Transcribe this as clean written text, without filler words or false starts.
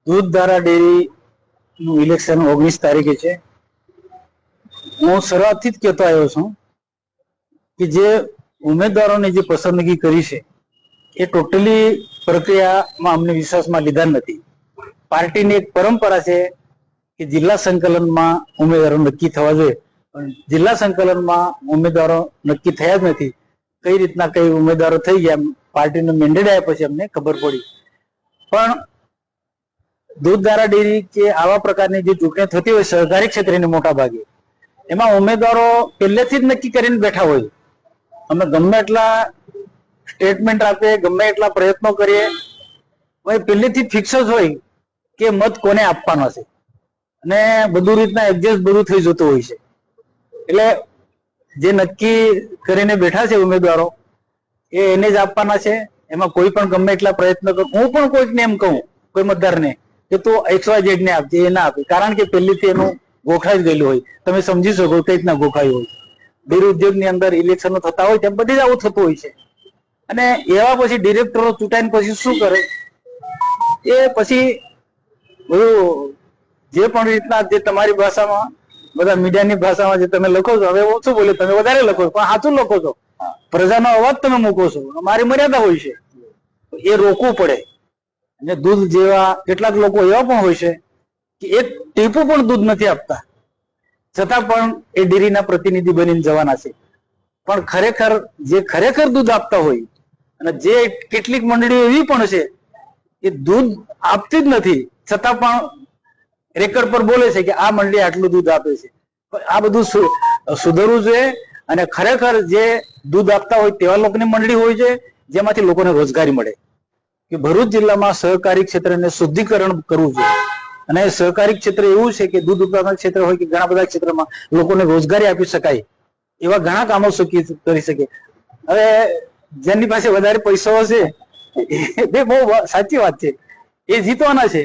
Dudhdhara dairy નું election 19 તારીખે છે. હું શરૂઆતથી જ કહેતો આવ્યો છું કે જે ઉમેદવારોની જે પસંદગી કરી છે એ ટોટલી પ્રક્રિયામાં અમને વિશ્વાસમાં લીધા નથી. પાર્ટીની એક પરંપરા છે કે જિલ્લા સંકલનમાં ઉમેદવારો નક્કી થવા જોઈએ, પણ જિલ્લા સંકલનમાં ઉમેદવારો નક્કી થયા જ નથી. કઈ રીતના કઈ ઉમેદવારો થઈ ગયા, પાર્ટીનો મેન્ડેટ આવ્યા પછી અમને ખબર પડી. પણ દૂધધારા ડેરી કે આવા પ્રકારની જે ચૂંટણી થતી હોય સહકારી ક્ષેત્રની મોટા ભાગે, એમાં ઉમેદવારો પહેલેથી જ નક્કી કરીને બેઠા હોય. અમે ગમે એટલા સ્ટેટમેન્ટ આપીએ, ગમે એટલા પ્રયત્નો કરીએ, પહેલેથી ફિક્સ જ હોય કે મત કોને આપવાનો છે, અને બધું રીતના એડજસ્ટ બધું થઈ જતું હોય છે. એટલે જે નક્કી કરીને બેઠા છે ઉમેદવારો એને જ આપવાના છે. એમાં કોઈ પણ ગમે એટલા પ્રયત્નો કરું, હું પણ કોઈકને એમ કહું, કોઈ મતદારને કે તું XYZ ને આપજે, એ ના આપે, કારણ કે પહેલીથી એનું ગોખાઈ ગયેલું હોય. તમે સમજી શકો કઈ રીતના ગોખાયું હોય. ડેરી ઉદ્યોગની અંદર ઇલેક્શનો થતા હોય ત્યાં બધી જ આવું થતું હોય છે. અને એવા પછી ડિરેક્ટરો ચૂંટાઈને પછી શું કરે, એ પછી બધું જે પણ રીતના જે તમારી ભાષામાં, બધા મીડિયાની ભાષામાં જે તમે લખો છો, હવે ઓછું બોલે, તમે વધારે લખો છો, પણ સાચું લખો છો, પ્રજાનો અવાજ તમે મૂકો છો. મારી મર્યાદા હોય છે, એ રોકવું પડે. અને દૂધ જેવા કેટલાક લોકો એવા પણ હોય છે કે એક ટીપું પણ દૂધ નથી આપતા, છતાં પણ એ ડેરીના પ્રતિનિધિ બનીને જવાના છે. પણ ખરેખર દૂધ આપતા હોય, અને જે કેટલીક મંડળીઓ એવી પણ છે એ દૂધ આપતી જ નથી, છતાં પણ રેકર્ડ પર બોલે છે કે આ મંડળી આટલું દૂધ આપે છે. આ બધું સુધરવું જોઈએ. અને ખરેખર જે દૂધ આપતા હોય તેવા લોકોની મંડળી હોય છે, જેમાંથી લોકોને રોજગારી મળે. કે ભરૂચ જિલ્લામાં સહકારી ક્ષેત્રને શુદ્ધિકરણ કરવું જોઈએ. અને સહકારી ક્ષેત્ર એવું છે કે દૂધ ઉત્પાદન ક્ષેત્ર હોય કે ઘણા બધા ક્ષેત્રમાં લોકોને રોજગારી આપી શકાય, એવા ઘણા કામો કરી શકે. હવે જેની પાસે વધારે પૈસા હશે, એ બહુ સાચી વાત છે, એ જીતવાના છે.